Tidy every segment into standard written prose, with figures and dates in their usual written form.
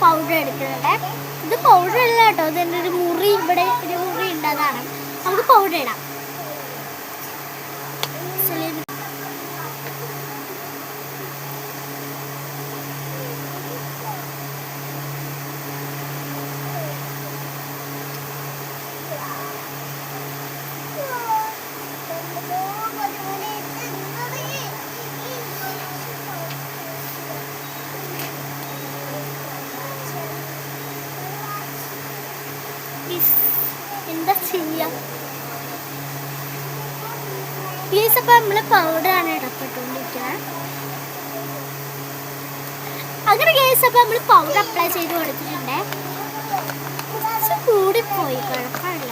Powder എടുക്കുന്നുണ്ട്. ഇത് powder അല്ല കേട്ടോ, ഇതിൻ്റെ ഒരു മുറി, ഇവിടെ ഒരു മുറി ഉണ്ട്, അതാണ്. നമുക്ക് പൗഡർ ഇടാം. എന്താ ചെയ്യാം പ്ലീസ്. അപ്പം നമ്മൾ പൗഡറാണ് ഇടപെട്ടുകൊണ്ടിരിക്കുന്നത്. അങ്ങനെ കേസ് അപ്പം നമ്മൾ പൗഡർ അപ്ലൈ ചെയ്ത് കൊടുത്തിട്ടുണ്ട്. കുറച്ച് കൂടിപ്പോയി, കുഴപ്പമില്ല.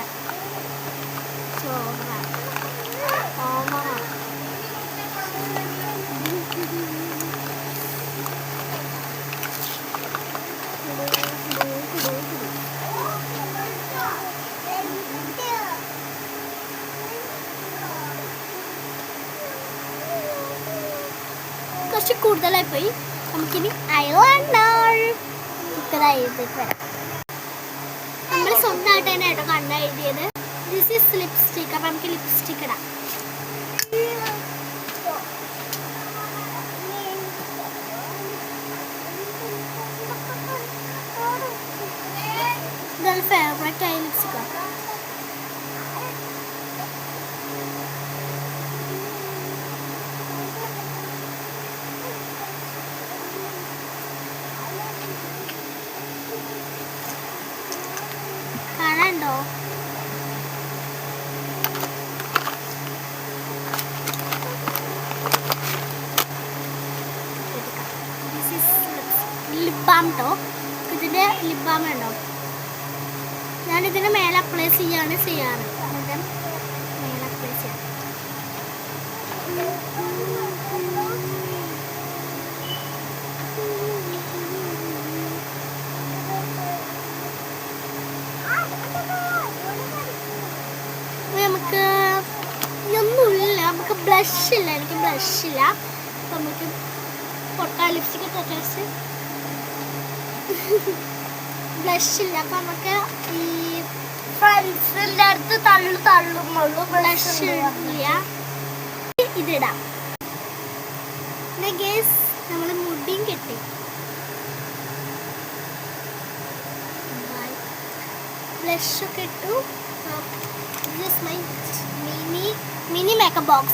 കുറച്ച് കൂടുതലായി പോയി. നമുക്കിനി ഐലൈനർ എഴുതിയിട്ട് വരാം. നമ്മൾ സ്വന്തമായിട്ട് തന്നെ കേട്ടോ കണ്ണ് എഴുതിയത്. This is lipstick. അപ്പം നമുക്ക് ലിപ്സ്റ്റിക് ഇടാം. ഇതാണ് ഫേവറേറ്റ് ആയ ലിപ്സ്റ്റിക്കാണ്. കാണാണ്ടോ? ലിപ് ബാം കേട്ടോ. ഇതിൻ്റെ ലിപ് ബാം ഉണ്ടോ? ഞാനിതിന് മേലെ അപ്ലൈ ചെയ്യാറ്. മേലെ അപ്ലൈ ചെയ്യാം. നമുക്ക് ഒന്നുമില്ല, നമുക്ക് ബ്ലഷ് ഇല്ല. എനിക്ക് ബ്ലഷ് ഇല്ല. അപ്പം നമുക്ക് പൊട്ടാ ലിപ്സ്റ്റിക് ടെസ്റ്റ് ബ്ലഷ് ഇല്ല. അപ്പം നമുക്ക് ഈ ഫ്രണ്ട്സിൻ്റെ അടുത്ത് തള്ളുമ്പോഴുള്ളൂ ബ്ലഷ് ഇല്ല. ഇതിടാം. പിന്നെ ഗേസ് നമ്മൾ മുടിയും കെട്ടി ബ്ലഷൊക്കെ ഇട്ടു. This is my mini makeup box.